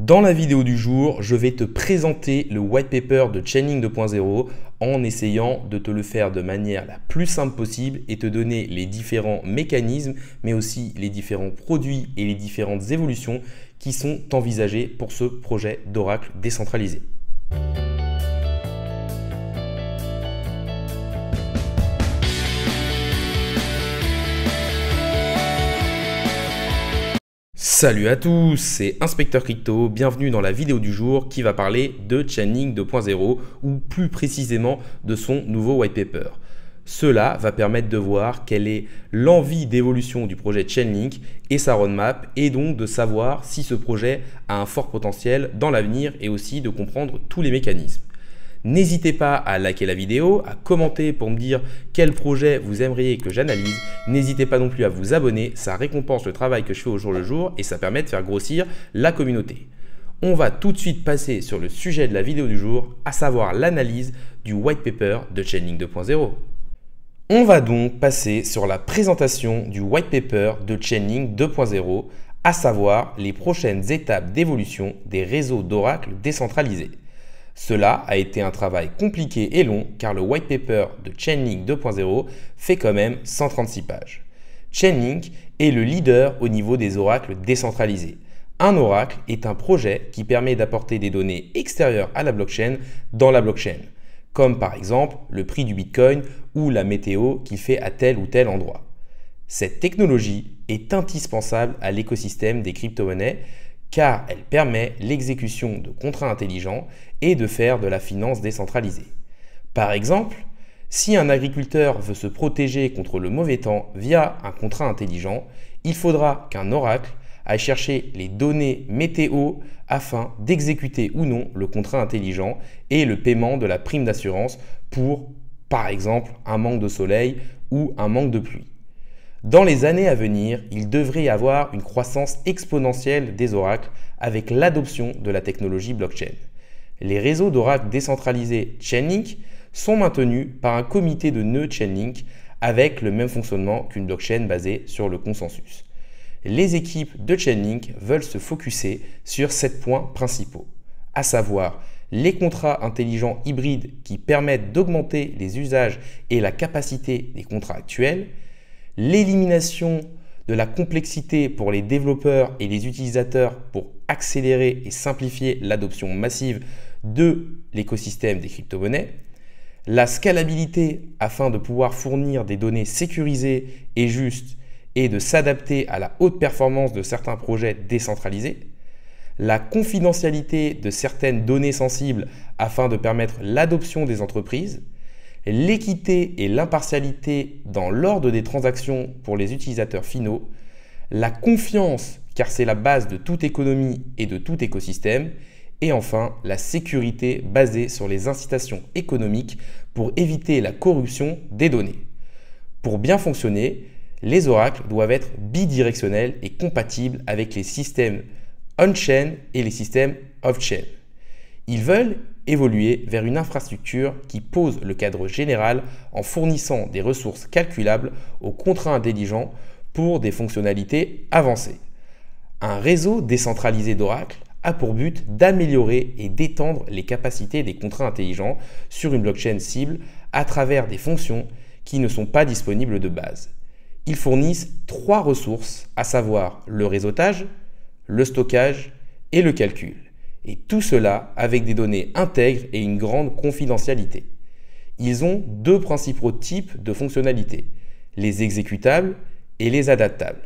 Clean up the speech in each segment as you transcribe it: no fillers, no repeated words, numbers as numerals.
Dans la vidéo du jour, je vais te présenter le white paper de Chainlink 2.0 en essayant de te le faire de manière la plus simple possible et te donner les différents mécanismes, mais aussi les différents produits et les différentes évolutions qui sont envisagées pour ce projet d'Oracle décentralisé. Salut à tous, c'est Inspecteur Crypto, bienvenue dans la vidéo du jour qui va parler de Chainlink 2.0 ou plus précisément de son nouveau white paper. Cela va permettre de voir quelle est l'envie d'évolution du projet Chainlink et sa roadmap et donc de savoir si ce projet a un fort potentiel dans l'avenir et aussi de comprendre tous les mécanismes. N'hésitez pas à liker la vidéo, à commenter pour me dire quel projet vous aimeriez que j'analyse. N'hésitez pas non plus à vous abonner, ça récompense le travail que je fais au jour le jour et ça permet de faire grossir la communauté. On va tout de suite passer sur le sujet de la vidéo du jour, à savoir l'analyse du white paper de Chainlink 2.0. On va donc passer sur la présentation du white paper de Chainlink 2.0, à savoir les prochaines étapes d'évolution des réseaux d'Oracle décentralisés. Cela a été un travail compliqué et long car le white paper de Chainlink 2.0 fait quand même 136 pages. Chainlink est le leader au niveau des oracles décentralisés. Un oracle est un projet qui permet d'apporter des données extérieures à la blockchain dans la blockchain, comme par exemple le prix du Bitcoin ou la météo qu'il fait à tel ou tel endroit. Cette technologie est indispensable à l'écosystème des crypto-monnaies car elle permet l'exécution de contrats intelligents et de faire de la finance décentralisée. Par exemple, si un agriculteur veut se protéger contre le mauvais temps via un contrat intelligent, il faudra qu'un oracle aille chercher les données météo afin d'exécuter ou non le contrat intelligent et le paiement de la prime d'assurance pour, par exemple, un manque de soleil ou un manque de pluie. Dans les années à venir, il devrait y avoir une croissance exponentielle des oracles avec l'adoption de la technologie blockchain. Les réseaux d'oracles décentralisés Chainlink sont maintenus par un comité de nœuds Chainlink avec le même fonctionnement qu'une blockchain basée sur le consensus. Les équipes de Chainlink veulent se focuser sur 7 points principaux, à savoir les contrats intelligents hybrides qui permettent d'augmenter les usages et la capacité des contrats actuels, l'élimination de la complexité pour les développeurs et les utilisateurs pour accélérer et simplifier l'adoption massive de l'écosystème des crypto-monnaies, la scalabilité afin de pouvoir fournir des données sécurisées et justes et de s'adapter à la haute performance de certains projets décentralisés, la confidentialité de certaines données sensibles afin de permettre l'adoption des entreprises, l'équité et l'impartialité dans l'ordre des transactions pour les utilisateurs finaux, la confiance car c'est la base de toute économie et de tout écosystème, et enfin la sécurité basée sur les incitations économiques pour éviter la corruption des données. Pour bien fonctionner, les oracles doivent être bidirectionnels et compatibles avec les systèmes on-chain et les systèmes off-chain. Ils veulent évoluer vers une infrastructure qui pose le cadre général en fournissant des ressources calculables aux contrats intelligents pour des fonctionnalités avancées. Un réseau décentralisé d'Oracle a pour but d'améliorer et d'étendre les capacités des contrats intelligents sur une blockchain cible à travers des fonctions qui ne sont pas disponibles de base. Ils fournissent 3 ressources, à savoir le réseautage, le stockage et le calcul. Et tout cela avec des données intègres et une grande confidentialité. Ils ont 2 principaux types de fonctionnalités, les exécutables et les adaptables.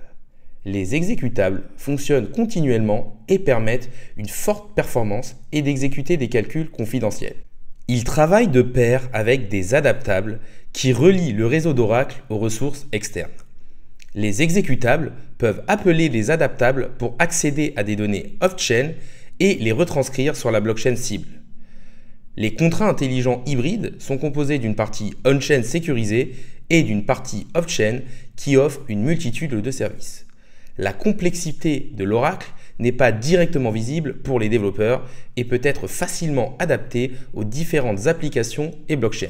Les exécutables fonctionnent continuellement et permettent une forte performance et d'exécuter des calculs confidentiels. Ils travaillent de pair avec des adaptables qui relient le réseau d'Oracle aux ressources externes. Les exécutables peuvent appeler les adaptables pour accéder à des données off-chain et les retranscrire sur la blockchain cible. Les contrats intelligents hybrides sont composés d'une partie on-chain sécurisée et d'une partie off-chain qui offre une multitude de services. La complexité de l'oracle n'est pas directement visible pour les développeurs et peut être facilement adaptée aux différentes applications et blockchains.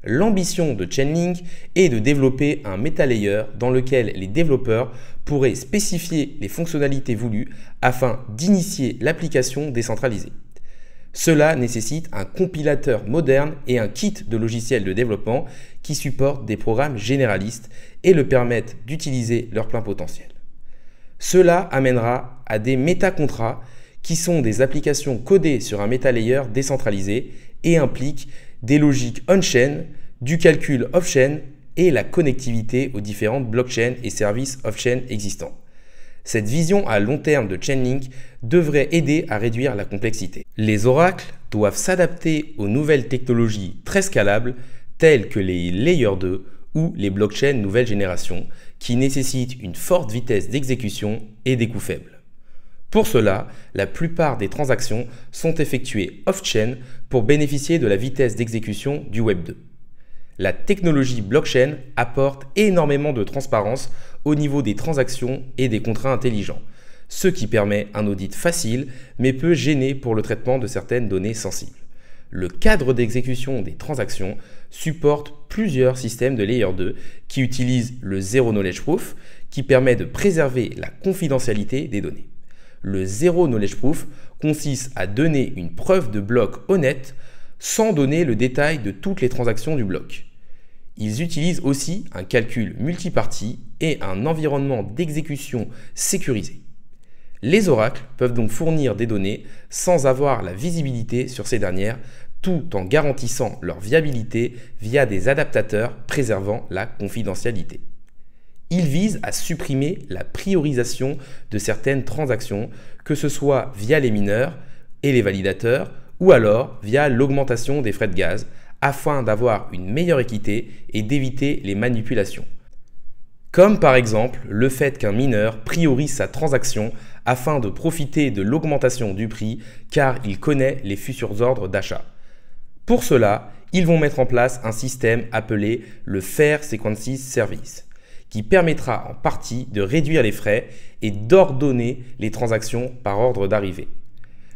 L'ambition de Chainlink est de développer un MetaLayer dans lequel les développeurs pourraient spécifier les fonctionnalités voulues afin d'initier l'application décentralisée. Cela nécessite un compilateur moderne et un kit de logiciels de développement qui supportent des programmes généralistes et le permettent d'utiliser leur plein potentiel. Cela amènera à des métacontrats qui sont des applications codées sur un MetaLayer décentralisé et impliquent des logiques on-chain, du calcul off-chain et la connectivité aux différentes blockchains et services off-chain existants. Cette vision à long terme de Chainlink devrait aider à réduire la complexité. Les oracles doivent s'adapter aux nouvelles technologies très scalables telles que les Layer 2 ou les blockchains nouvelle génération qui nécessitent une forte vitesse d'exécution et des coûts faibles. Pour cela, la plupart des transactions sont effectuées off-chain pour bénéficier de la vitesse d'exécution du Web 2. La technologie blockchain apporte énormément de transparence au niveau des transactions et des contrats intelligents, ce qui permet un audit facile mais peut gêner pour le traitement de certaines données sensibles. Le cadre d'exécution des transactions supporte plusieurs systèmes de Layer 2 qui utilisent le Zero Knowledge Proof qui permet de préserver la confidentialité des données. Le Zero Knowledge Proof consiste à donner une preuve de bloc honnête sans donner le détail de toutes les transactions du bloc. Ils utilisent aussi un calcul multipartie et un environnement d'exécution sécurisé. Les oracles peuvent donc fournir des données sans avoir la visibilité sur ces dernières, tout en garantissant leur viabilité via des adaptateurs préservant la confidentialité. Ils visent à supprimer la priorisation de certaines transactions, que ce soit via les mineurs et les validateurs, ou alors via l'augmentation des frais de gaz, afin d'avoir une meilleure équité et d'éviter les manipulations. Comme par exemple le fait qu'un mineur priorise sa transaction afin de profiter de l'augmentation du prix car il connaît les futurs ordres d'achat. Pour cela, ils vont mettre en place un système appelé le Fair Sequences Service, qui permettra en partie de réduire les frais et d'ordonner les transactions par ordre d'arrivée.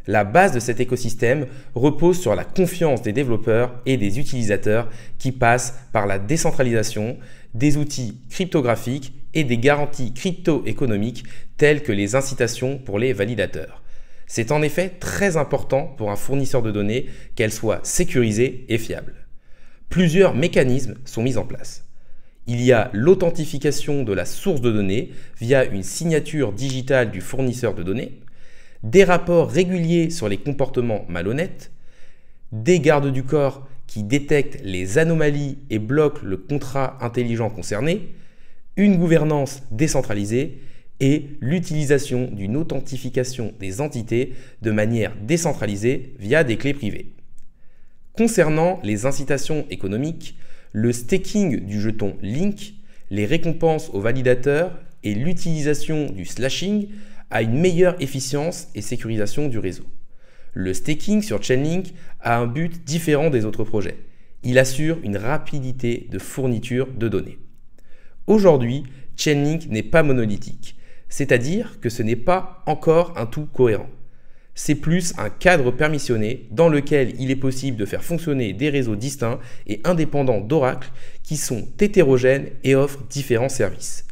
La base de cet écosystème repose sur la confiance des développeurs et des utilisateurs qui passent par la décentralisation, des outils cryptographiques et des garanties crypto-économiques telles que les incitations pour les validateurs. C'est en effet très important pour un fournisseur de données qu'elle soit sécurisée et fiable. Plusieurs mécanismes sont mis en place. Il y a l'authentification de la source de données via une signature digitale du fournisseur de données, des rapports réguliers sur les comportements malhonnêtes, des gardes du corps qui détectent les anomalies et bloquent le contrat intelligent concerné, une gouvernance décentralisée et l'utilisation d'une authentification des entités de manière décentralisée via des clés privées. Concernant les incitations économiques, le staking du jeton Link, les récompenses aux validateurs et l'utilisation du slashing a une meilleure efficience et sécurisation du réseau. Le staking sur Chainlink a un but différent des autres projets. Il assure une rapidité de fourniture de données. Aujourd'hui, Chainlink n'est pas monolithique, c'est-à-dire que ce n'est pas encore un tout cohérent. C'est plus un cadre permissionné dans lequel il est possible de faire fonctionner des réseaux distincts et indépendants d'Oracle qui sont hétérogènes et offrent différents services.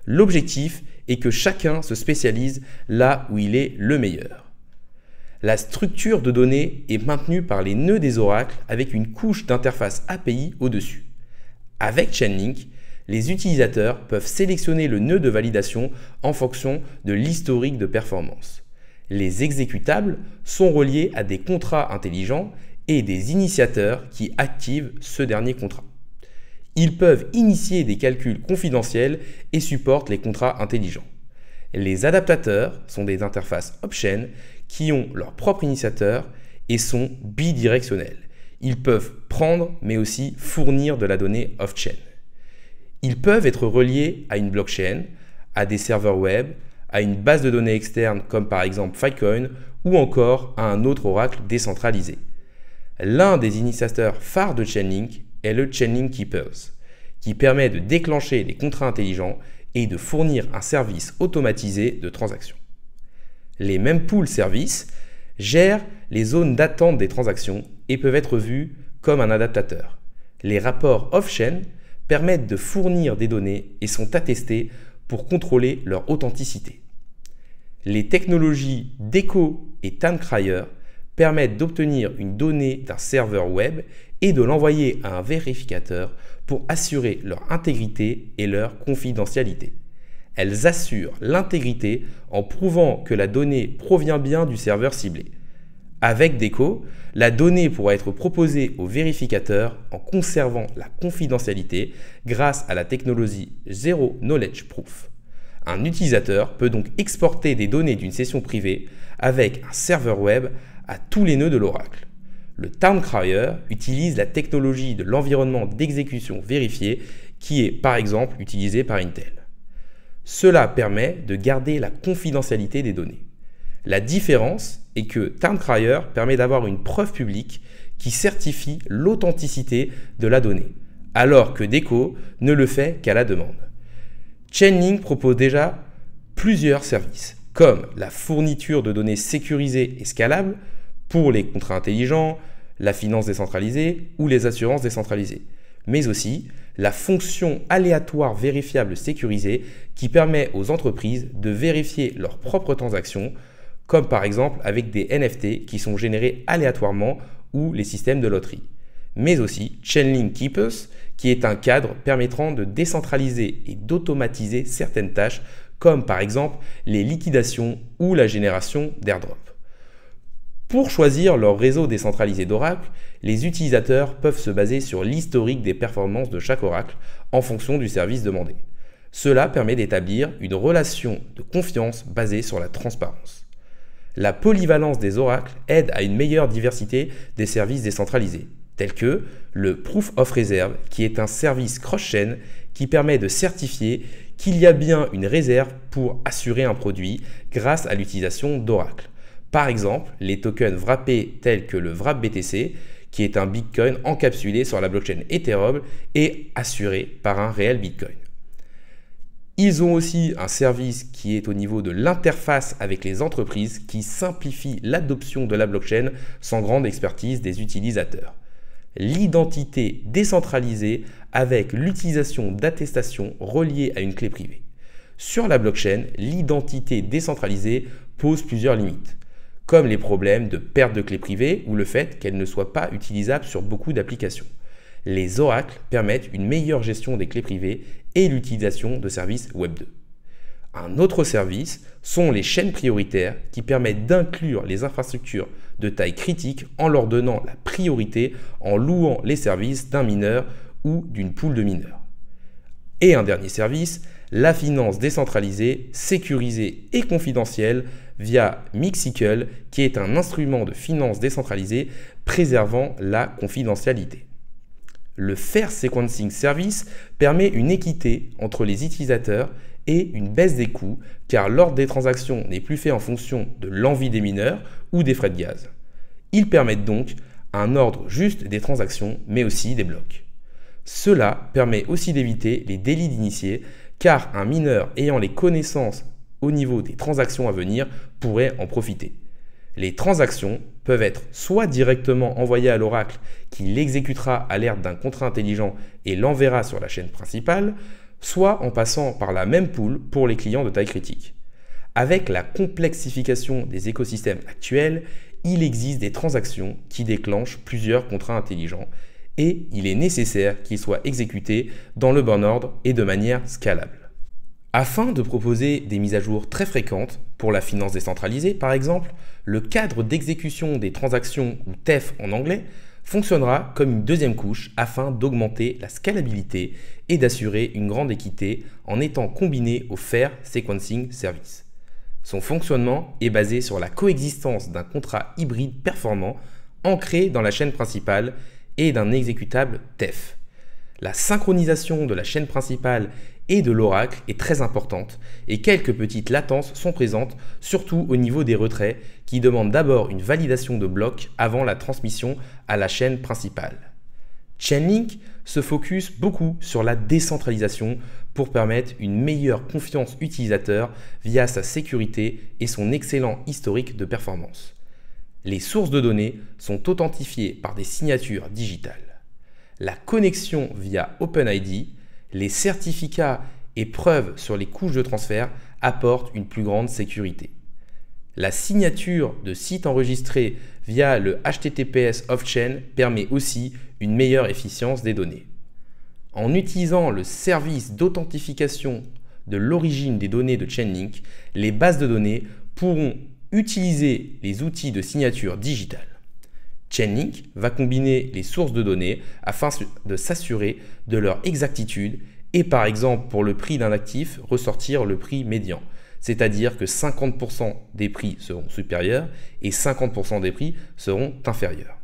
L'objectif est que chacun se spécialise là où il est le meilleur. La structure de données est maintenue par les nœuds des oracles avec une couche d'interface API au-dessus. Avec Chainlink, les utilisateurs peuvent sélectionner le nœud de validation en fonction de l'historique de performance. Les exécutables sont reliés à des contrats intelligents et des initiateurs qui activent ce dernier contrat. Ils peuvent initier des calculs confidentiels et supportent les contrats intelligents. Les adaptateurs sont des interfaces off-chain qui ont leur propre initiateur et sont bidirectionnels. Ils peuvent prendre mais aussi fournir de la donnée off-chain. Ils peuvent être reliés à une blockchain, à des serveurs web, à une base de données externe comme par exemple Filecoin ou encore à un autre oracle décentralisé. L'un des initiateurs phares de Chainlink est le Chainlink Keepers, qui permet de déclencher des contrats intelligents et de fournir un service automatisé de transaction. Les mempool services gèrent les zones d'attente des transactions et peuvent être vus comme un adaptateur. Les rapports off-chain permettent de fournir des données et sont attestés pour contrôler leur authenticité. Les technologies Deco et Timecryer permettent d'obtenir une donnée d'un serveur web et de l'envoyer à un vérificateur pour assurer leur intégrité et leur confidentialité. Elles assurent l'intégrité en prouvant que la donnée provient bien du serveur ciblé. Avec Deco, la donnée pourra être proposée au vérificateur en conservant la confidentialité grâce à la technologie Zero Knowledge Proof. Un utilisateur peut donc exporter des données d'une session privée avec un serveur web à tous les nœuds de l'Oracle. Le Timecryer utilise la technologie de l'environnement d'exécution vérifié qui est par exemple utilisé par Intel. Cela permet de garder la confidentialité des données. La différence est que Timecryer permet d'avoir une preuve publique qui certifie l'authenticité de la donnée, alors que Deco ne le fait qu'à la demande. Chainlink propose déjà plusieurs services, comme la fourniture de données sécurisées et scalables pour les contrats intelligents, la finance décentralisée ou les assurances décentralisées, mais aussi la fonction aléatoire vérifiable sécurisée qui permet aux entreprises de vérifier leurs propres transactions, comme par exemple avec des NFT qui sont générés aléatoirement ou les systèmes de loterie. Mais aussi Chainlink Keepers, qui est un cadre permettant de décentraliser et d'automatiser certaines tâches, comme par exemple les liquidations ou la génération d'airdrop. Pour choisir leur réseau décentralisé d'Oracle, les utilisateurs peuvent se baser sur l'historique des performances de chaque Oracle en fonction du service demandé. Cela permet d'établir une relation de confiance basée sur la transparence. La polyvalence des oracles aide à une meilleure diversité des services décentralisés, tels que le Proof of Reserve, qui est un service cross-chain qui permet de certifier qu'il y a bien une réserve pour assurer un produit grâce à l'utilisation d'oracles. Par exemple, les tokens wrappés tels que le Wrap BTC, qui est un Bitcoin encapsulé sur la blockchain Ethereum et assuré par un réel Bitcoin. Ils ont aussi un service qui est au niveau de l'interface avec les entreprises qui simplifie l'adoption de la blockchain sans grande expertise des utilisateurs. L'identité décentralisée avec l'utilisation d'attestations reliées à une clé privée. Sur la blockchain, l'identité décentralisée pose plusieurs limites, comme les problèmes de perte de clé privée ou le fait qu'elle ne soit pas utilisable sur beaucoup d'applications. Les oracles permettent une meilleure gestion des clés privées et l'utilisation de services Web 2. Un autre service sont les chaînes prioritaires qui permettent d'inclure les infrastructures de taille critique en leur donnant la priorité en louant les services d'un mineur ou d'une pool de mineurs. Et un dernier service, la finance décentralisée, sécurisée et confidentielle via Mixicle, qui est un instrument de finance décentralisée préservant la confidentialité. Le Fair Sequencing Service permet une équité entre les utilisateurs et une baisse des coûts, car l'ordre des transactions n'est plus fait en fonction de l'envie des mineurs ou des frais de gaz. Ils permettent donc un ordre juste des transactions, mais aussi des blocs. Cela permet aussi d'éviter les délits d'initiés, car un mineur ayant les connaissances au niveau des transactions à venir pourrait en profiter. Les transactions peuvent être soit directement envoyées à l'oracle qui l'exécutera à l'aide d'un contrat intelligent et l'enverra sur la chaîne principale, soit en passant par la même pool pour les clients de taille critique. Avec la complexification des écosystèmes actuels, il existe des transactions qui déclenchent plusieurs contrats intelligents et il est nécessaire qu'ils soient exécutés dans le bon ordre et de manière scalable. Afin de proposer des mises à jour très fréquentes pour la finance décentralisée, par exemple, le cadre d'exécution des transactions, ou TEF en anglais, fonctionnera comme une deuxième couche afin d'augmenter la scalabilité et d'assurer une grande équité en étant combiné au Fair Sequencing Service. Son fonctionnement est basé sur la coexistence d'un contrat hybride performant ancré dans la chaîne principale et d'un exécutable TEF. La synchronisation de la chaîne principale et de l'oracle est très importante et quelques petites latences sont présentes, surtout au niveau des retraits qui demandent d'abord une validation de bloc avant la transmission à la chaîne principale. Chainlink se focus beaucoup sur la décentralisation pour permettre une meilleure confiance utilisateur via sa sécurité et son excellent historique de performance. Les sources de données sont authentifiées par des signatures digitales. la connexion via OpenID, les certificats et preuves sur les couches de transfert apportent une plus grande sécurité. La signature de sites enregistrés via le HTTPS off-chain permet aussi une meilleure efficience des données. En utilisant le service d'authentification de l'origine des données de Chainlink, les bases de données pourront utiliser les outils de signature digitale. Chainlink va combiner les sources de données afin de s'assurer de leur exactitude et par exemple pour le prix d'un actif ressortir le prix médian, c'est-à-dire que 50% des prix seront supérieurs et 50% des prix seront inférieurs.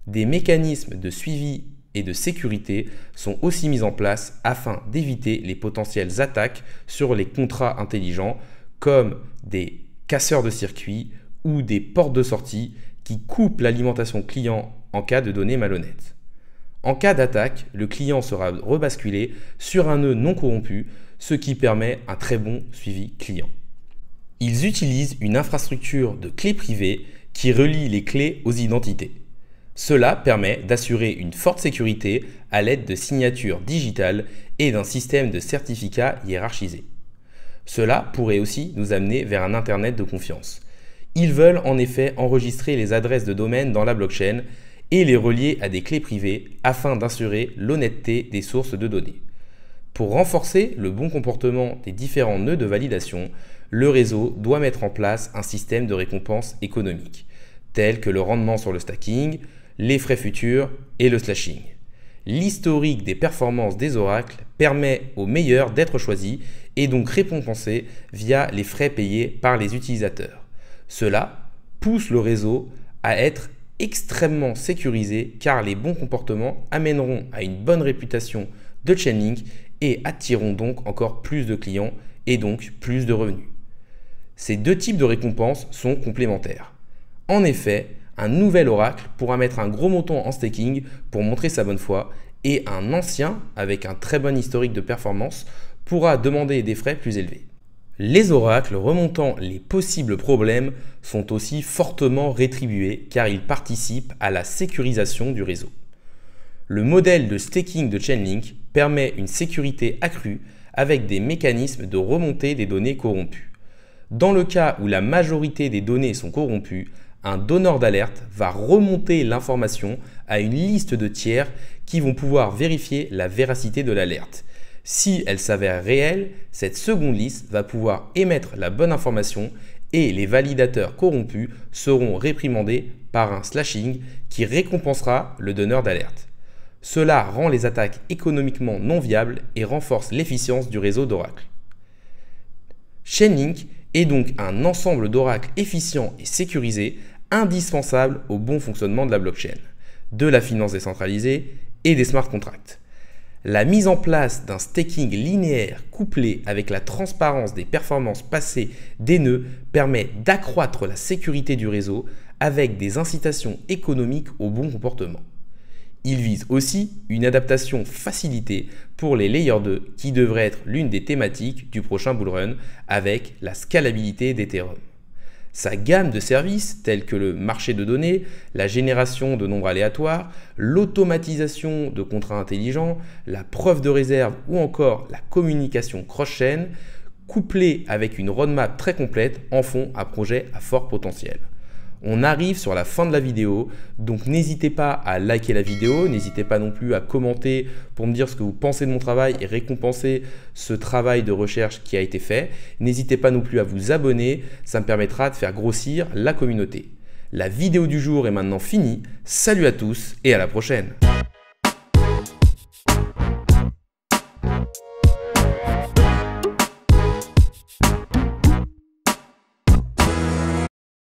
Des mécanismes de suivi et de sécurité sont aussi mis en place afin d'éviter les potentielles attaques sur les contrats intelligents comme des casseurs de circuits ou des portes de sortie qui coupent l'alimentation client en cas de données malhonnêtes. En cas d'attaque, le client sera rebasculé sur un nœud non corrompu, ce qui permet un très bon suivi client. Ils utilisent une infrastructure de clés privées qui relie les clés aux identités. Cela permet d'assurer une forte sécurité à l'aide de signatures digitales et d'un système de certificats hiérarchisé. Cela pourrait aussi nous amener vers un Internet de confiance. Ils veulent en effet enregistrer les adresses de domaine dans la blockchain et les relier à des clés privées afin d'assurer l'honnêteté des sources de données. Pour renforcer le bon comportement des différents nœuds de validation, le réseau doit mettre en place un système de récompense économique, tel que le rendement sur le stacking, les frais futurs et le slashing. L'historique des performances des oracles permet aux meilleurs d'être choisis et donc récompensés via les frais payés par les utilisateurs. Cela pousse le réseau à être extrêmement sécurisé car les bons comportements amèneront à une bonne réputation de Chainlink et attireront donc encore plus de clients et donc plus de revenus. Ces deux types de récompenses sont complémentaires. En effet, un nouvel oracle pourra mettre un gros montant en staking pour montrer sa bonne foi et un ancien, avec un très bon historique de performance, pourra demander des frais plus élevés. Les oracles remontant les possibles problèmes sont aussi fortement rétribués car ils participent à la sécurisation du réseau. Le modèle de staking de Chainlink permet une sécurité accrue avec des mécanismes de remontée des données corrompues. Dans le cas où la majorité des données sont corrompues, un donneur d'alerte va remonter l'information à une liste de tiers qui vont pouvoir vérifier la véracité de l'alerte. Si elle s'avère réelle, cette seconde liste va pouvoir émettre la bonne information et les validateurs corrompus seront réprimandés par un slashing qui récompensera le donneur d'alerte. Cela rend les attaques économiquement non viables et renforce l'efficience du réseau d'oracles. Chainlink est donc un ensemble d'oracles efficients et sécurisés indispensable au bon fonctionnement de la blockchain, de la finance décentralisée et des smart contracts. La mise en place d'un staking linéaire couplé avec la transparence des performances passées des nœuds permet d'accroître la sécurité du réseau avec des incitations économiques au bon comportement. Il vise aussi une adaptation facilitée pour les Layer 2 qui devrait être l'une des thématiques du prochain bullrun avec la scalabilité d'Ethereum. Sa gamme de services tels que le marché de données, la génération de nombres aléatoires, l'automatisation de contrats intelligents, la preuve de réserve ou encore la communication cross-chain, couplée avec une roadmap très complète, en font un projet à fort potentiel. On arrive sur la fin de la vidéo, donc n'hésitez pas à liker la vidéo, n'hésitez pas non plus à commenter pour me dire ce que vous pensez de mon travail et récompenser ce travail de recherche qui a été fait. N'hésitez pas non plus à vous abonner, ça me permettra de faire grossir la communauté. La vidéo du jour est maintenant finie, salut à tous et à la prochaine.